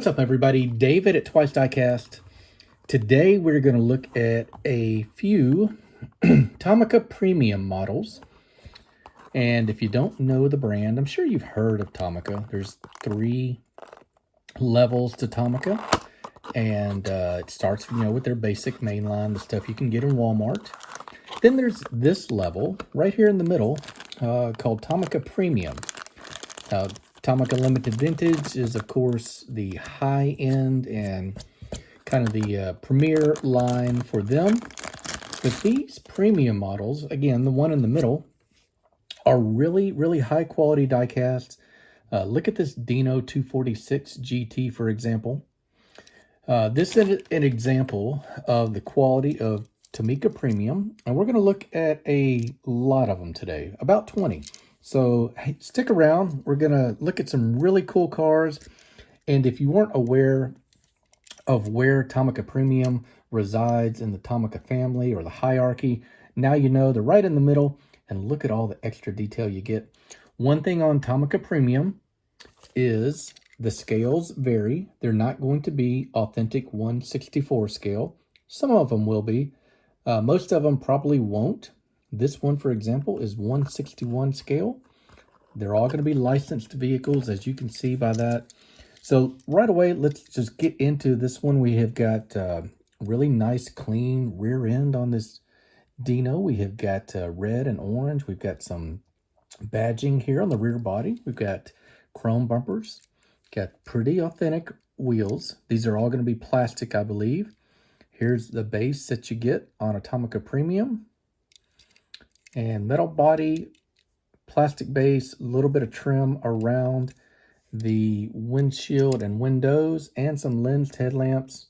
up, everybody? David at Twice Diecast. Today we're going to look at a few Tomica premium models. And if you don't know the brand, I'm sure you've heard of Tomica. There's 3 levels to Tomica, and it starts, with their basic mainline, the stuff you can get in Walmart. Then there's this level right here in the middle called Tomica Premium. Tomica Limited Vintage is, of course, the high-end and kind of the premier line for them. But these premium models, again, the one in the middle, are really, really high-quality die-casts. Look at this Dino 246 GT, for example. This is an example of the quality of Tomica Premium, and we're going to look at a lot of them today, about 20. So hey, stick around. We're going to look at some really cool cars. And if you weren't aware of where Tomica Premium resides in the Tomica family or the hierarchy, now you know. They're right in the middle, and look at all the extra detail you get. One thing on Tomica Premium is the scales vary. They're not going to be authentic 1/64 scale. Some of them will be. Most of them probably won't. This one, for example, is 1/61 scale. They're all going to be licensed vehicles, as you can see by that. So right away, let's just get into this one. We have got really nice, clean rear end on this Dino. We have got red and orange. We've got some badging here on the rear body. We've got chrome bumpers. Got pretty authentic wheels. These are all going to be plastic, I believe. Here's the base that you get on a Tomica Premium. And metal body, plastic base, a little bit of trim around the windshield and windows, and some lensed headlamps.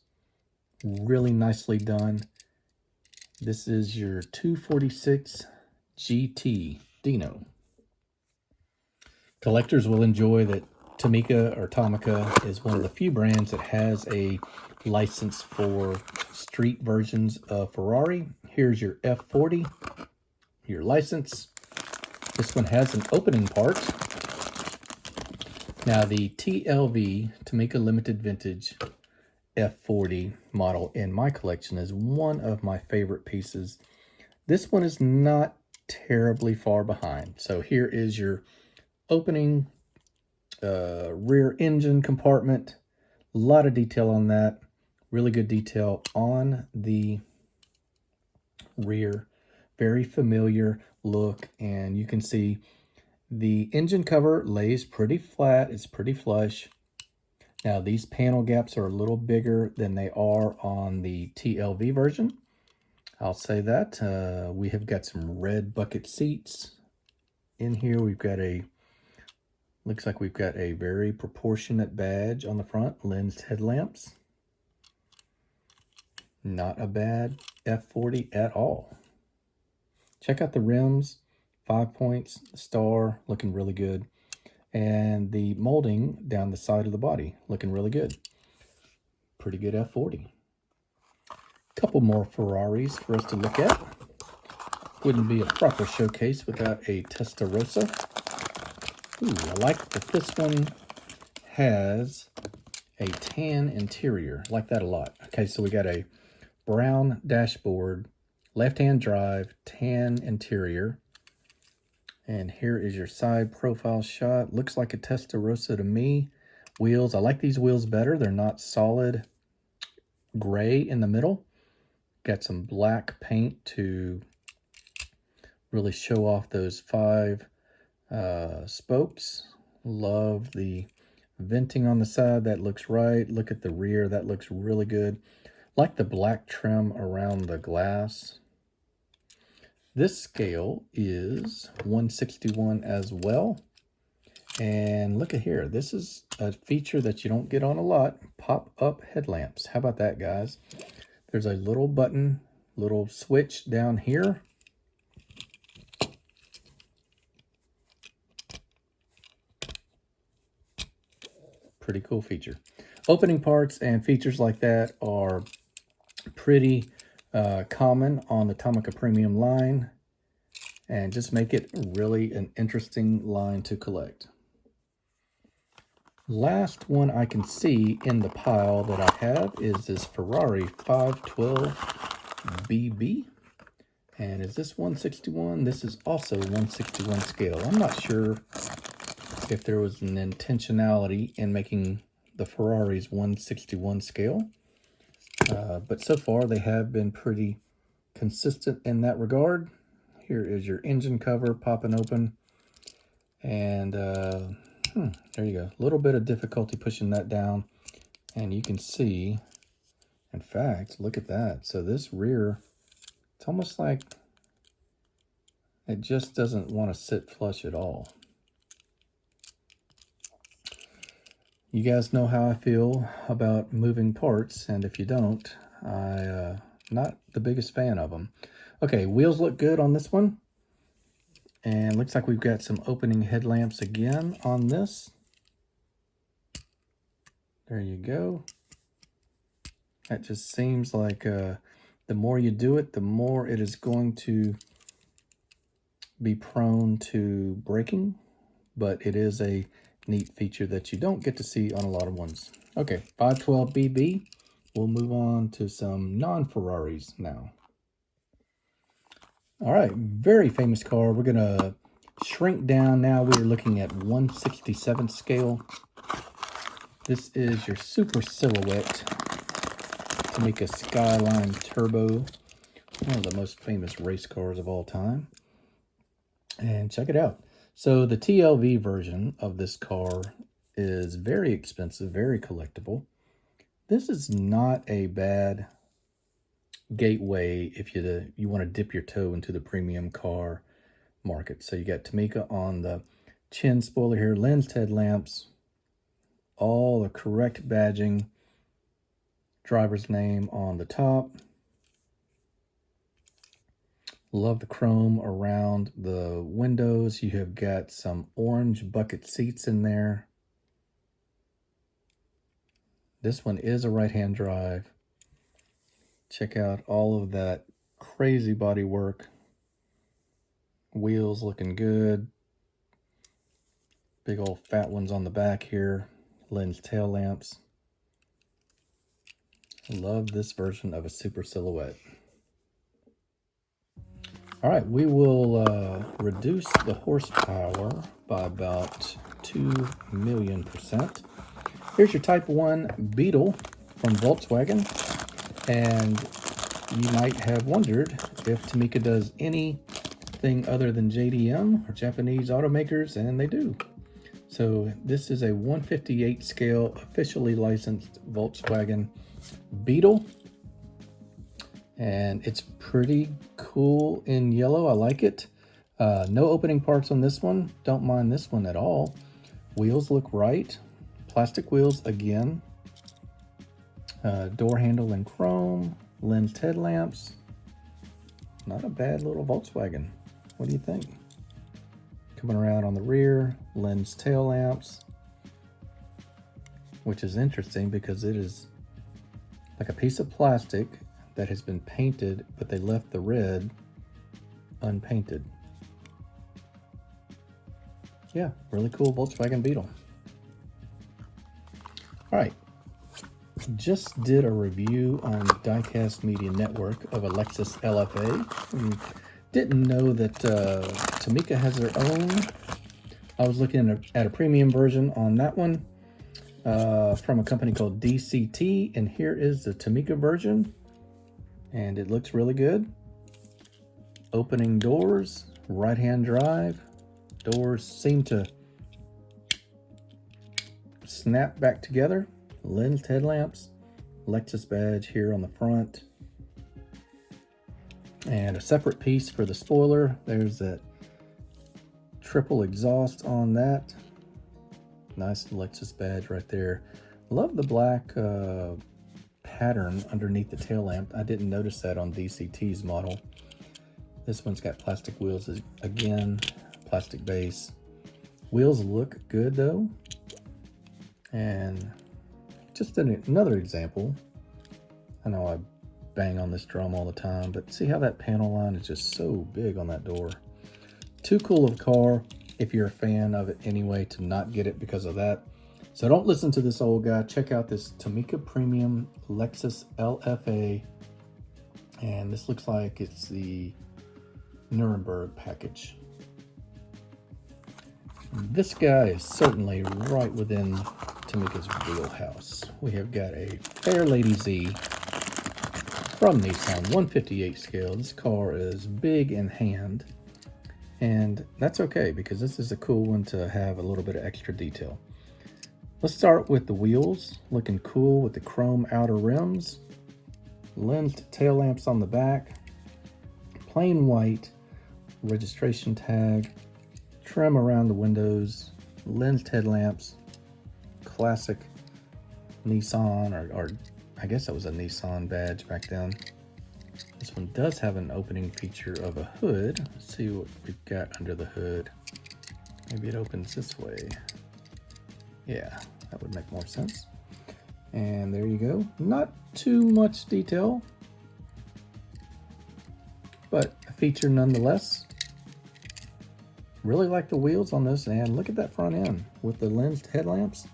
Really nicely done. This is your 246 GT Dino. Collectors will enjoy that Tomica or Tomica is one of the few brands that has a license for street versions of Ferrari. Here's your F40, your license. This one has an opening part. Now the TLV, Tomica Limited Vintage F40 model in my collection is one of my favorite pieces. This one is not terribly far behind. So here is your opening rear engine compartment. A lot of detail on that. Really good detail on the rear. Very familiar look, and you can see the engine cover lays pretty flat. It's pretty flush. Now these panel gaps are a little bigger than they are on the TLV version. I'll say that. We have got some red bucket seats in here. We've got looks like we've got a very proportionate badge on the front, lensed headlamps. Not a bad F40 at all. Check out the rims, 5 points, star, looking really good. And the molding down the side of the body, looking really good. Pretty good F40. Couple more Ferraris for us to look at. Wouldn't be a proper showcase without a Testarossa. Ooh, I like that this one has a tan interior. I like that a lot. Okay, so we got a brown dashboard, left-hand drive, tan interior. And here is your side profile shot. Looks like a Testarossa to me. Wheels, I like these wheels better. They're not solid gray in the middle. Got some black paint to really show off those 5 spokes. Love the venting on the side. That looks right. Look at the rear. That looks really good. Like the black trim around the glass. This scale is 1/61 as well. And look at here. This is a feature that you don't get on a lot. Pop-up headlamps. How about that, guys? There's a little button, little switch down here. Pretty cool feature. Opening parts and features like that are pretty common on the Tomica Premium line, and just make it really an interesting line to collect. Last one I can see in the pile that I have is this Ferrari 512 BB. And is this 161? This is also 161 scale. I'm not sure if there was an intentionality in making the Ferraris 161 scale. But so far they have been pretty consistent in that regard. Here is your engine cover popping open. And there you go. A little bit of difficulty pushing that down. And you can see, in fact, look at that. So this rear, it's almost like it just doesn't want to sit flush at all. You guys know how I feel about moving parts, and if you don't, I'm not the biggest fan of them. Okay, wheels look good on this one. And looks like we've got some opening headlamps again on this. There you go. That just seems like the more you do it, the more it is going to be prone to breaking. But it is a neat feature that you don't get to see on a lot of ones. Okay, 512 BB. We'll move on to some non-Ferraris now. All right, very famous car. We're gonna shrink down now. We're looking at 1/67 scale. This is your super silhouette Tomica Skyline Turbo, one of the most famous race cars of all time. And check it out. So the TLV version of this car is very expensive, very collectible. This is not a bad gateway if you want to dip your toe into the premium car market. So you got Tomica on the chin spoiler here, lensed headlamps, all the correct badging, driver's name on the top. Love the chrome around the windows. You have got some orange bucket seats in there. This one is a right-hand drive. Check out all of that crazy body work. Wheels looking good. Big old fat ones on the back here. Lens tail lamps. Love this version of a super silhouette. All right, we will reduce the horsepower by about 2 million %. Here's your Type 1 Beetle from Volkswagen. And you might have wondered if Tomica does anything other than JDM or Japanese automakers, and they do. So this is a 158 scale officially licensed Volkswagen Beetle. And it's pretty cool in yellow. I like it. No opening parts on this one. Don't mind this one at all. Wheels look right. Plastic wheels again. Door handle in chrome, lensed headlamps. Not a bad little Volkswagen. What do you think? Coming around on the rear, lens tail lamps, which is interesting because it is like a piece of plastic that has been painted, but they left the red unpainted. Yeah, really cool Volkswagen Beetle. All right. Just did a review on the Diecast Media Network of a Lexus LFA. And didn't know that Tomica has their own. I was looking at a premium version on that one from a company called DCT, and here is the Tomica version, and it looks really good. Opening doors, right-hand drive. Doors seem to snap back together. Lensed headlamps, Lexus badge here on the front, and a separate piece for the spoiler. There's that triple exhaust on that. Nice Lexus badge right there. Love the black pattern underneath the tail lamp. I didn't notice that on DCT's model. This one's got plastic wheels again, plastic base. Wheels look good though, and just another example. I know I bang on this drum all the time, but see how that panel line is just so big on that door. Too cool of a car if you're a fan of it anyway to not get it because of that. So don't listen to this old guy. Check out this Tomica Premium Lexus LFA. And this looks like it's the Nuremberg package. This guy is certainly right within Tomica's wheelhouse. We have got a Fairlady Z from Nissan, 158 scale. This car is big in hand, and that's okay because this is a cool one to have a little bit of extra detail. Let's start with the wheels, looking cool with the chrome outer rims, lensed tail lamps on the back, plain white registration tag, trim around the windows, lensed headlamps, classic Nissan, or I guess that was a Nissan badge back then. This one does have an opening feature of a hood. Let's see what we've got under the hood. Maybe it opens this way. Yeah, that would make more sense. And there you go. Not too much detail, but a feature nonetheless. Really like the wheels on this, and look at that front end with the lensed headlamps.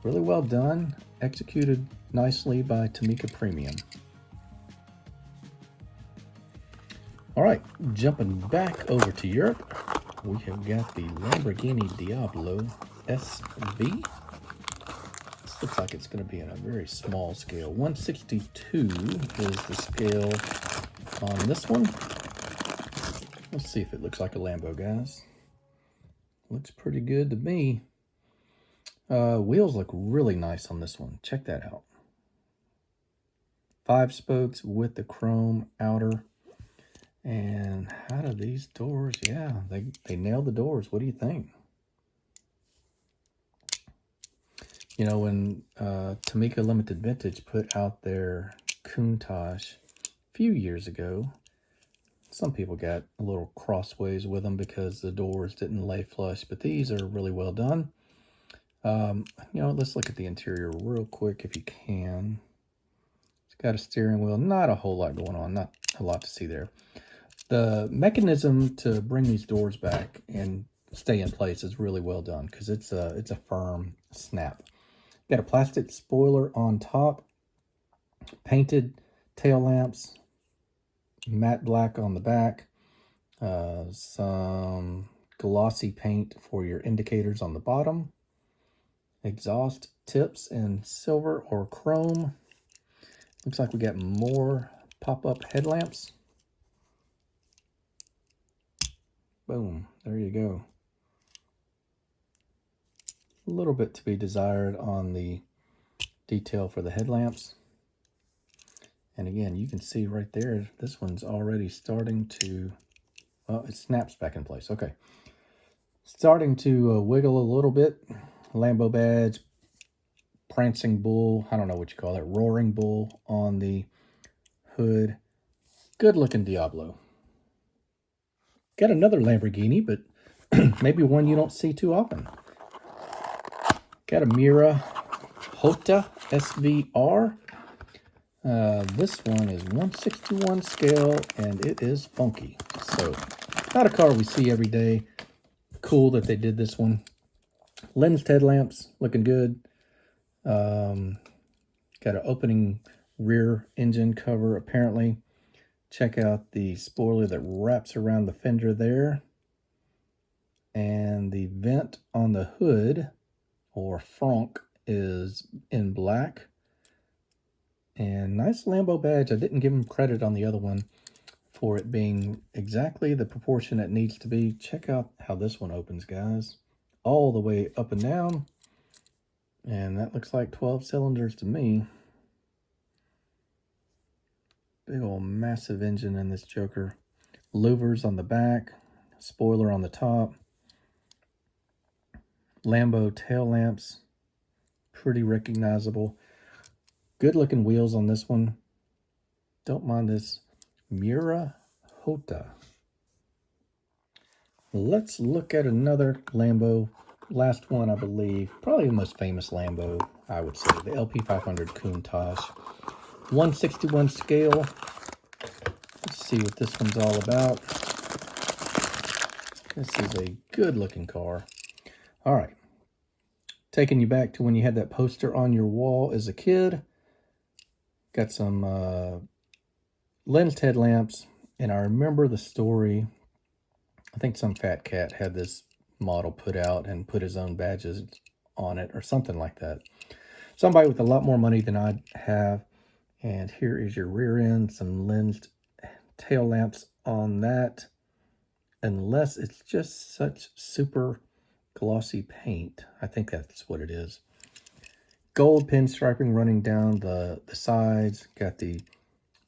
Really well done, executed nicely by Tomica Premium. All right, jumping back over to Europe, we have got the Lamborghini Diablo SV. This looks like it's going to be in a very small scale. 162 is the scale on this one. Let's see if it looks like a Lambo, guys. Looks pretty good to me. Wheels look really nice on this one. Check that out. 5 spokes with the chrome outer. And how do these doors? Yeah, they nailed the doors. What do you think? You know, when Tomica Limited Vintage put out their Countach a few years ago, some people got a little crossways with them because the doors didn't lay flush, but these are really well done. You know, let's look at the interior real quick if you can. It's got a steering wheel, not a whole lot going on, not a lot to see there. The mechanism to bring these doors back and stay in place is really well done because it's a firm snap. Got a plastic spoiler on top, painted tail lamps, matte black on the back, some glossy paint for your indicators on the bottom, exhaust tips in silver or chrome. Looks like we got more pop-up headlamps. Boom, there you go. A little bit to be desired on the detail for the headlamps. And again, you can see right there, this one's already starting to, well, it snaps back in place. Okay. Starting to wiggle a little bit. Lambo badge, prancing bull, I don't know what you call it, roaring bull on the hood. Good looking Diablo. Got another Lamborghini, but maybe one you don't see too often. Got a Mirahot SVR. This one is 161 scale, and it is funky. So, not a car we see every day. Cool that they did this one. Lensed headlamps, looking good. Got an opening rear engine cover, apparently. Check out the spoiler that wraps around the fender there. And the vent on the hood, or frunk, is in black. And nice Lambo badge. I didn't give him credit on the other one for it being exactly the proportion it needs to be. Check out how this one opens, guys. All the way up and down. And that looks like 12 cylinders to me. Big old massive engine in this joker. Louvers on the back. Spoiler on the top. Lambo tail lamps. Pretty recognizable. Good looking wheels on this one. Don't mind this Mirahot. Let's look at another Lambo. Last one, I believe. Probably the most famous Lambo, I would say. The LP500 Countach. 161 scale. Let's see what this one's all about. This is a good looking car. All right. taking you back to when you had that poster on your wall as a kid. Got some lensed headlamps, and I remember the story. I think some fat cat had this model put out and put his own badges on it or something like that. Somebody with a lot more money than I have. And here is your rear end, some lensed tail lamps on that, unless it's just such super glossy paint. I think that's what it is. Gold pinstriping running down the sides. Got the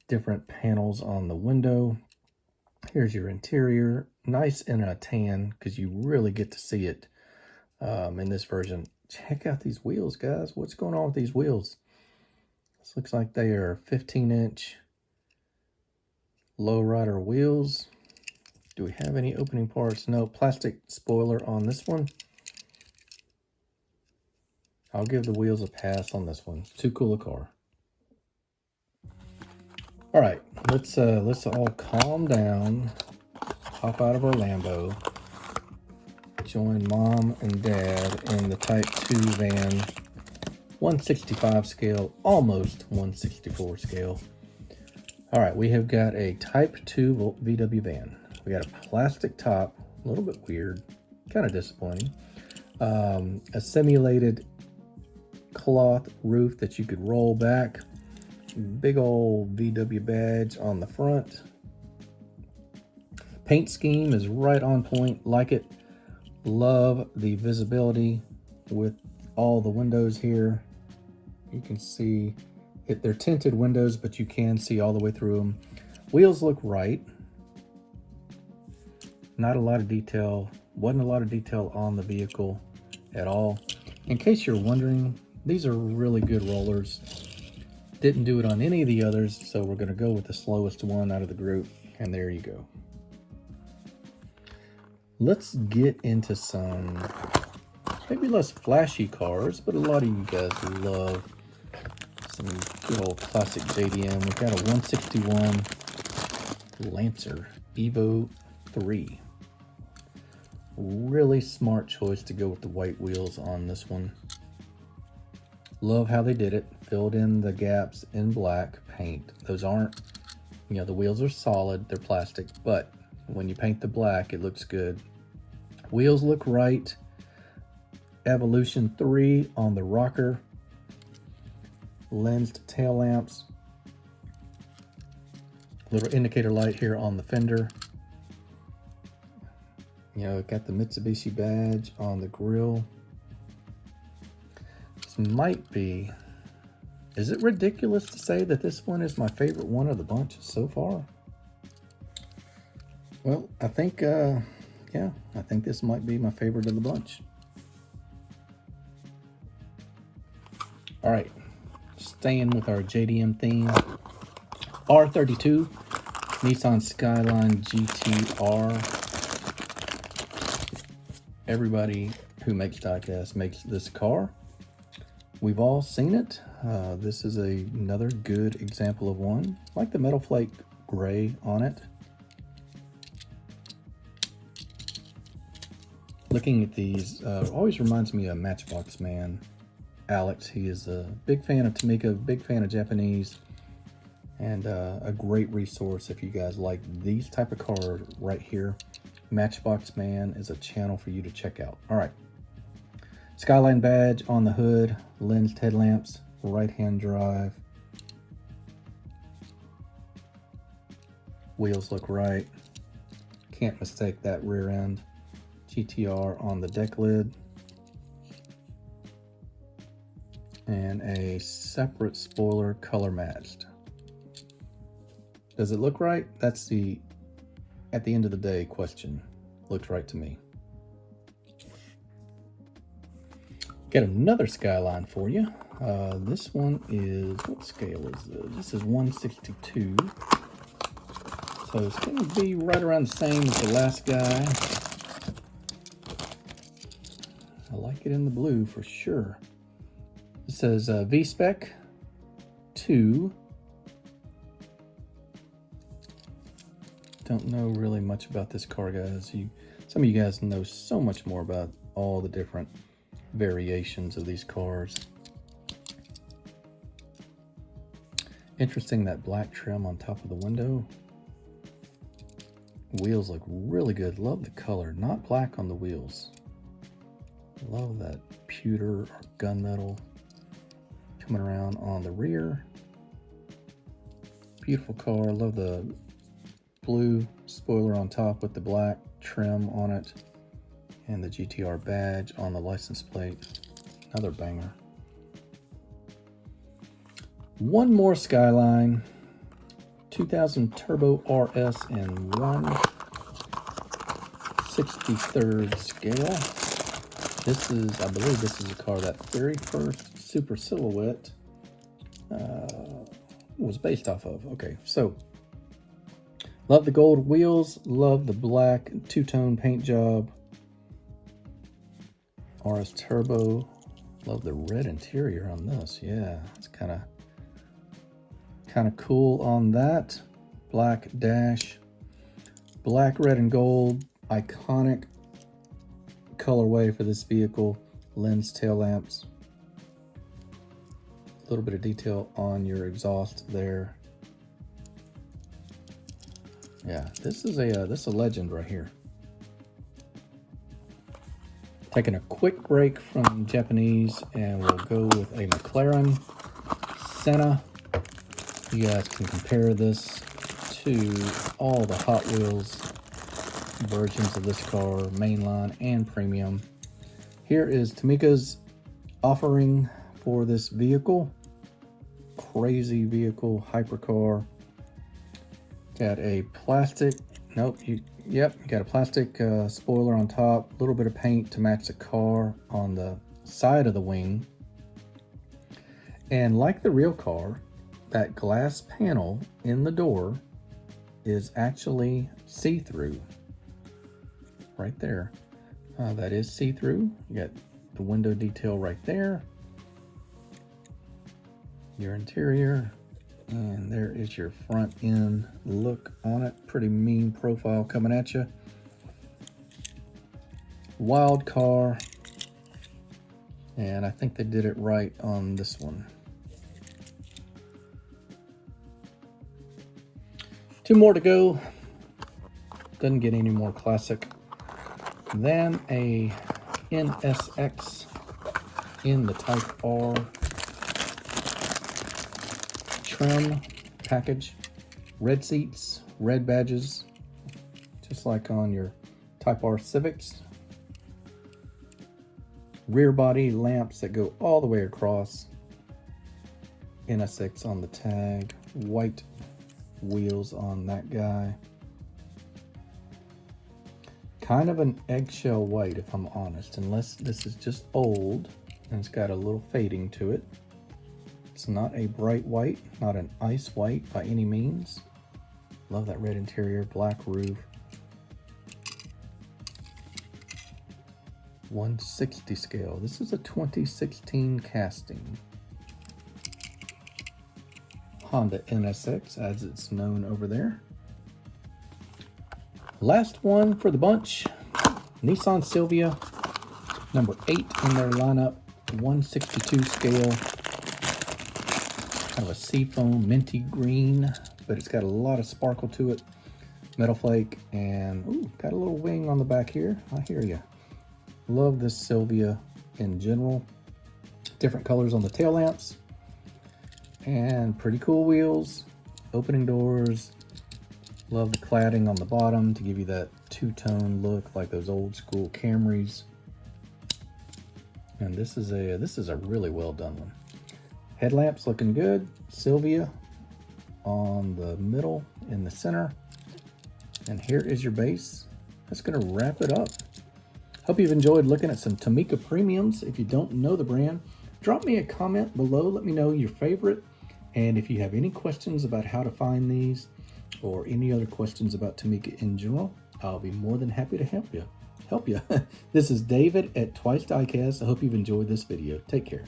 different panels on the window. Here's your interior. Nice in a tan, because you really get to see it in this version. Check out these wheels, guys. What's going on with these wheels? This looks like they are 15-inch lowrider wheels. Do we have any opening parts? No. Plastic spoiler on this one. I'll give the wheels a pass on this one. Too cool a car. All right, let's all calm down. Hop out of our Lambo. Join mom and dad in the Type 2 van. 165 scale, almost 164 scale. All right, we have got a Type 2 VW van. We got a plastic top, a little bit weird, kind of disappointing. A simulated cloth roof that you could roll back. Big old VW badge on the front. Paint scheme is right on point, like it. Love the visibility with all the windows here. You can see it. They're tinted windows, but you can see all the way through them. Wheels look right. Not a lot of detail. Wasn't a lot of detail on the vehicle at all. In case you're wondering, these are really good rollers. Didn't do it on any of the others, so we're going to go with the slowest one out of the group. And there you go. Let's get into some maybe less flashy cars, but a lot of you guys love some good old classic JDM. We've got a 161 Lancer Evo 3. Really smart choice to go with the white wheels on this one. Love how they did it. Filled in the gaps in black paint. Those aren't, you know, the wheels are solid, they're plastic, but when you paint the black, it looks good. Wheels look right. Evolution 3 on the rocker. Lensed tail lamps. Little indicator light here on the fender. You know, got the Mitsubishi badge on the grille. This might be, is it ridiculous to say that this one is my favorite one of the bunch so far? Well, I think, yeah, I think this might be my favorite of the bunch. All right, staying with our JDM theme. R32, Nissan Skyline GTR. Everybody who makes diecast makes this car. We've all seen it. This is another good example of one. I like the metal flake gray on it. Looking at these always reminds me of Matchbox Man, Alex. He is a big fan of Tomica, big fan of Japanese, and a great resource if you guys like these type of cars right here. Matchbox Man is a channel for you to check out. All right. Skyline badge on the hood, lensed headlamps, right-hand drive. Wheels look right. Can't mistake that rear end. GTR on the deck lid. And a separate spoiler color matched. Does it look right? That's the, at the end of the day, question. Looks right to me. Got another Skyline for you. This one is, what scale is this? This is 162. So it's going to be right around the same as the last guy. I like it in the blue for sure. It says V-Spec 2. Don't know really much about this car, guys. Some of you guys know so much more about all the different variations of these cars. Interesting, that black trim on top of the window. Wheels look really good. Love the color. Not black on the wheels. Love that pewter or gunmetal coming around on the rear. Beautiful car. Love the blue spoiler on top with the black trim on it. And the GTR badge on the license plate. Another banger. One more Skyline. 2000 Turbo RS in 1/63rd scale. This is, I believe this is a car that very first Super Silhouette was based off of. Okay, so love the gold wheels, love the black two-tone paint job. RS Turbo, love the red interior on this. Yeah, it's kind of cool on that. Black dash, black, red, and gold, iconic colorway for this vehicle. Lens tail lamps. A little bit of detail on your exhaust there. Yeah, this is a legend right here. Taking a quick break from Japanese, and we'll go with a McLaren Senna. You guys can compare this to all the Hot Wheels versions of this car, mainline and premium. Here is Tomica's offering for this vehicle. Crazy vehicle, hypercar. Got a plastic, got a plastic spoiler on top, a little bit of paint to match the car on the side of the wing. And like the real car, that glass panel in the door is actually see-through. Right there. That is see-through. You got the window detail right there. Your interior. And there is your front end look on it. Pretty mean profile coming at you. Wild car. And I think they did it right on this one. Two more to go. Doesn't get any more classic than a NSX in the Type R trim package. Red seats, red badges, just like on your Type R Civics. Rear body lamps that go all the way across. NSX on the tag. White wheels on that guy. Kind of an eggshell white, if I'm honest, unless this is just old and it's got a little fading to it. It's not a bright white, not an ice white by any means. Love that red interior, black roof. 1/60 scale. This is a 2016 casting. Honda NSX, as it's known over there. Last one for the bunch, Nissan Silvia, number 8 in their lineup, 1/62 scale. Kind of a seafoam minty green, but it's got a lot of sparkle to it. Metal flake, and ooh, got a little wing on the back here. I hear you. Love this Silvia in general. Different colors on the tail lamps. And pretty cool wheels, opening doors. Love the cladding on the bottom to give you that two-tone look like those old school Camrys. And this is a really well done one. Headlamps looking good. Silvia on the middle in the center. And here is your base. That's gonna wrap it up. Hope you've enjoyed looking at some Tomica premiums. If you don't know the brand, drop me a comment below. Let me know your favorite. And if you have any questions about how to find these or any other questions about Tomica in general, I'll be more than happy to help you. This is David at Twice Diecast. I hope you've enjoyed this video. Take care.